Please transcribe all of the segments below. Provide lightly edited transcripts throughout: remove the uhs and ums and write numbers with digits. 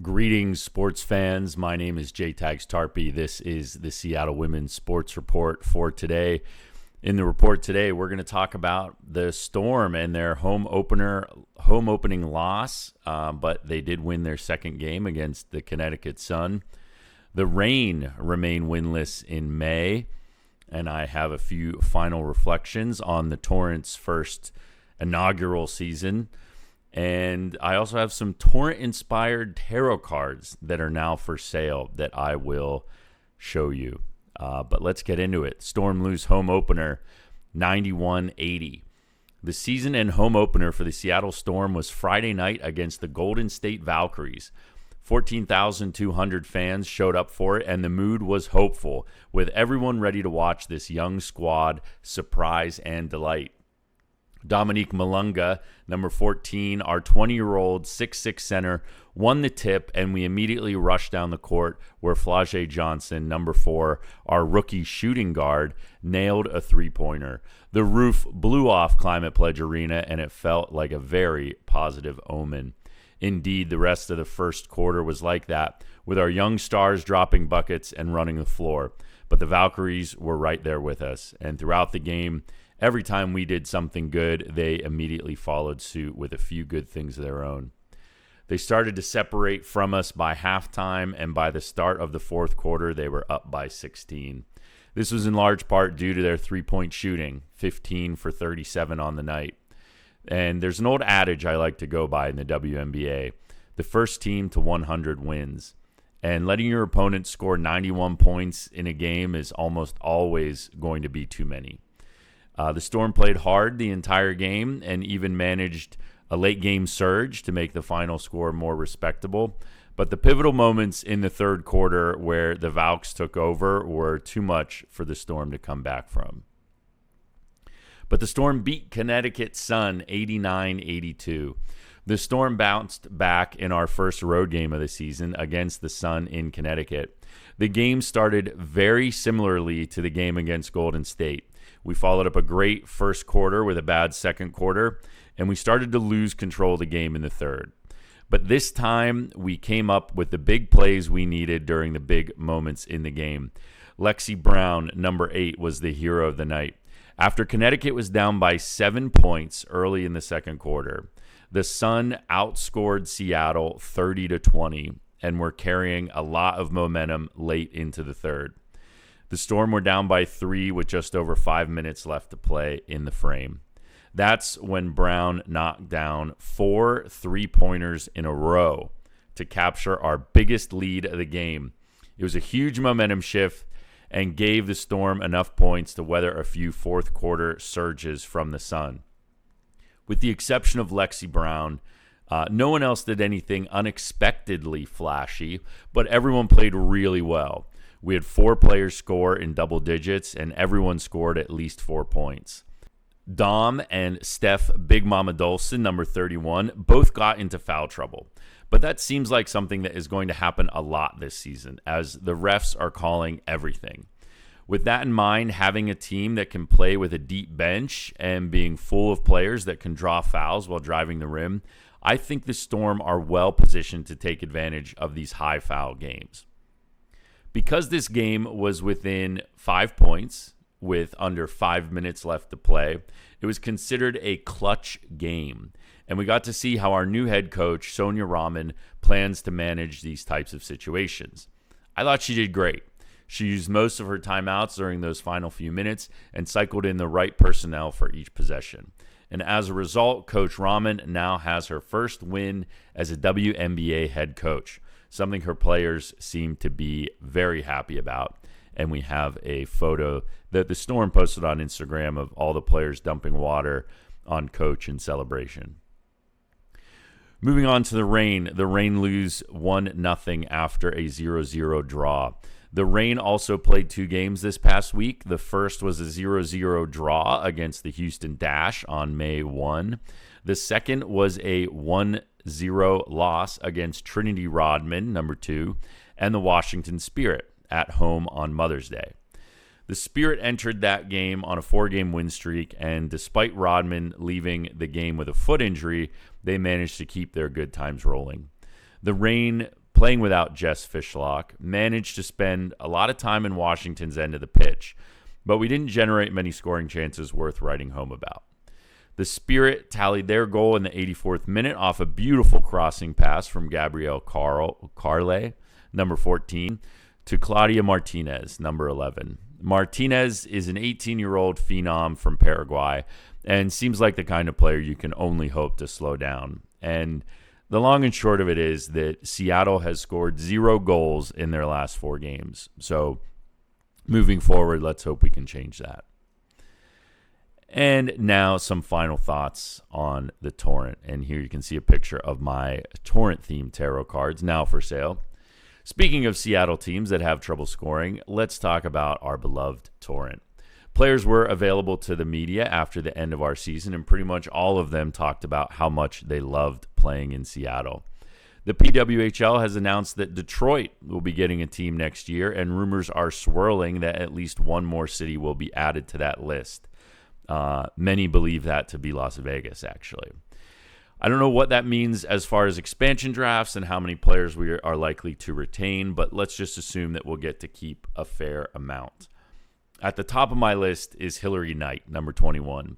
Greetings, sports fans. My name is J Tags Tarpey. This is the Seattle Women's Sports Report for today. In the report today, we're going to talk about the Storm and their home opening loss, but they did win their second game against the Connecticut Sun. The Reign remain winless in May, and I have a few final reflections on the Torrent's first inaugural season. And I also have some Torrent-inspired tarot cards that are now for sale that I will show you. But let's get into it. Storm lose home opener 91-80. The season and home opener for the Seattle Storm was Friday night against the Golden State Valkyries. 14,200 fans showed up for it, and the mood was hopeful, with everyone ready to watch this young squad surprise and delight. Dominique Malunga, number 14, our 20-year-old 6'6" center, won the tip, and we immediately rushed down the court where Flau'jae Johnson, number 4, our rookie shooting guard, nailed a three-pointer. The roof blew off Climate Pledge Arena, and it felt like a very positive omen. Indeed, the rest of the first quarter was like that, with our young stars dropping buckets and running the floor. But the Valkyries were right there with us, and throughout the game, every time we did something good, they immediately followed suit with a few good things of their own. They started to separate from us by halftime, and by the start of the fourth quarter, they were up by 16. This was in large part due to their three-point shooting, 15 for 37 on the night. And there's an old adage I like to go by in the WNBA: the first team to 100 wins. And letting your opponent score 91 points in a game is almost always going to be too many. The Storm played hard the entire game and even managed a late-game surge to make the final score more respectable. But the pivotal moments in the third quarter where the Valks took over were too much for the Storm to come back from. But the Storm beat Connecticut Sun 89-82. The Storm bounced back in our first road game of the season against the Sun in Connecticut. The game started very similarly to the game against Golden State. We followed up a great first quarter with a bad second quarter, and we started to lose control of the game in the third. But this time, we came up with the big plays we needed during the big moments in the game. Lexi Brown, number 8, was the hero of the night. After Connecticut was down by 7 points early in the second quarter, the Sun outscored Seattle 30-20 and were carrying a lot of momentum late into the third. The Storm were down by 3 with just over 5 minutes left to play in the frame. That's when Brown knocked down 4 three-pointers in a row to capture our biggest lead of the game. It was a huge momentum shift and gave the Storm enough points to weather a few fourth-quarter surges from the Sun. With the exception of Lexi Brown, no one else did anything unexpectedly flashy, but everyone played really well. We had 4 players score in double digits, and everyone scored at least 4 points. Dom and Steph Big Mama Dolson, number 31, both got into foul trouble. But that seems like something that is going to happen a lot this season, as the refs are calling everything. With that in mind, having a team that can play with a deep bench and being full of players that can draw fouls while driving the rim, I think the Storm are well positioned to take advantage of these high foul games. Because this game was within 5 points with under 5 minutes left to play, it was considered a clutch game. And we got to see how our new head coach, Sonia Rahman, plans to manage these types of situations. I thought she did great. She used most of her timeouts during those final few minutes and cycled in the right personnel for each possession. And as a result, Coach Rahman now has her first win as a WNBA head coach, something her players seem to be very happy about. And we have a photo that the Storm posted on Instagram of all the players dumping water on Coach in celebration. Moving on to the Reign lose 1-0 after a 0-0 draw. The Reign also played 2 games this past week. The first was a 0-0 draw against the Houston Dash on May 1. The second was a 1-0 loss against Trinity Rodman, number 2, and the Washington Spirit at home on Mother's Day. The Spirit entered that game on a 4-game win streak, and despite Rodman leaving the game with a foot injury, they managed to keep their good times rolling. The Reign playing without Jess Fishlock, managed to spend a lot of time in Washington's end of the pitch, but we didn't generate many scoring chances worth writing home about. The Spirit tallied their goal in the 84th minute off a beautiful crossing pass from Gabrielle Carle, number 14, to Claudia Martinez, number 11. Martinez is an 18-year-old phenom from Paraguay and seems like the kind of player you can only hope to slow down. And the long and short of it is that Seattle has scored 0 goals in their last 4 games. So moving forward, let's hope we can change that. And now some final thoughts on the Torrent. And here you can see a picture of my Torrent-themed tarot cards now for sale. Speaking of Seattle teams that have trouble scoring, let's talk about our beloved Torrent. Players were available to the media after the end of our season, and pretty much all of them talked about how much they loved playing in Seattle. The PWHL has announced that Detroit will be getting a team next year, and rumors are swirling that at least one more city will be added to that list. Many believe that to be Las Vegas, actually. I don't know what that means as far as expansion drafts and how many players we are likely to retain, but let's just assume that we'll get to keep a fair amount. At the top of my list is Hillary Knight, number 21.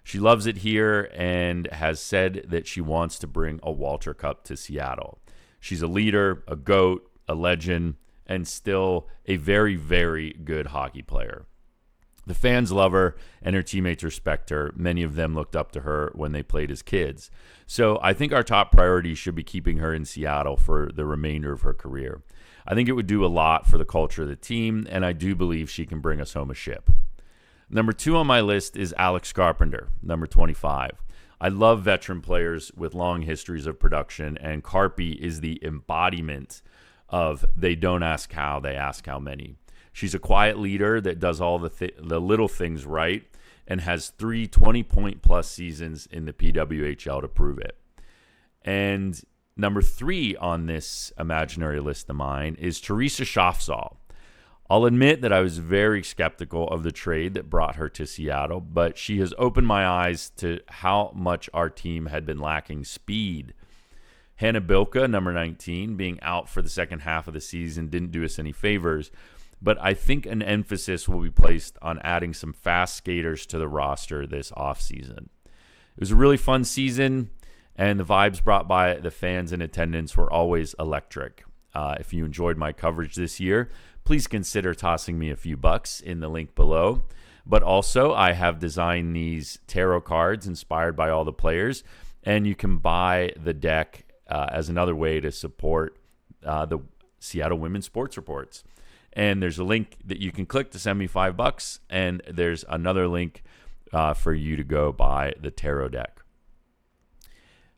She loves it here and has said that she wants to bring a Walter Cup to Seattle. She's a leader, a GOAT, a legend, and still a very, very good hockey player. The fans love her, and her teammates respect her. Many of them looked up to her when they played as kids. So I think our top priority should be keeping her in Seattle for the remainder of her career. I think it would do a lot for the culture of the team, and I do believe she can bring us home a ship. Number 2 on my list is Alex Carpenter, number 25. I love veteran players with long histories of production, and Carpy is the embodiment of they don't ask how, they ask how many. She's a quiet leader that does all the little things right and has 3 20-point-plus seasons in the PWHL to prove it. And number 3 on this imaginary list of mine is Teresa Schaffsall. I'll admit that I was very skeptical of the trade that brought her to Seattle, but she has opened my eyes to how much our team had been lacking speed. Hannah Bilka, number 19, being out for the second half of the season didn't do us any favors, but I think an emphasis will be placed on adding some fast skaters to the roster this offseason. It was a really fun season, and the vibes brought by the fans in attendance were always electric. If you enjoyed my coverage this year, please consider tossing me a few bucks in the link below. But also, I have designed these tarot cards inspired by all the players, and you can buy the deck as another way to support the Seattle Women's Sports Reports. And there's a link that you can click to send me $5, and there's another link for you to go buy the tarot deck.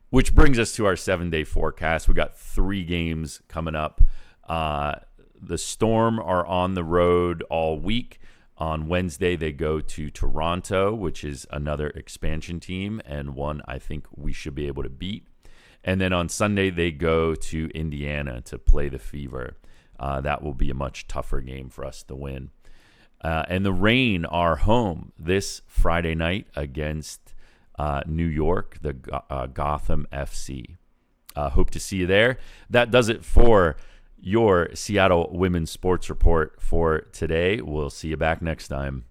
Which brings us to our 7-day forecast. We got 3 games coming up. The Storm are on the road all week. On Wednesday, they go to Toronto, which is another expansion team, and one I think we should be able to beat. And then on Sunday, they go to Indiana to play the Fever. That will be a much tougher game for us to win. And the Reign are home this Friday night against New York, the Gotham FC. Hope to see you there. That does it for your Seattle Women's Sports Report for today. We'll see you back next time.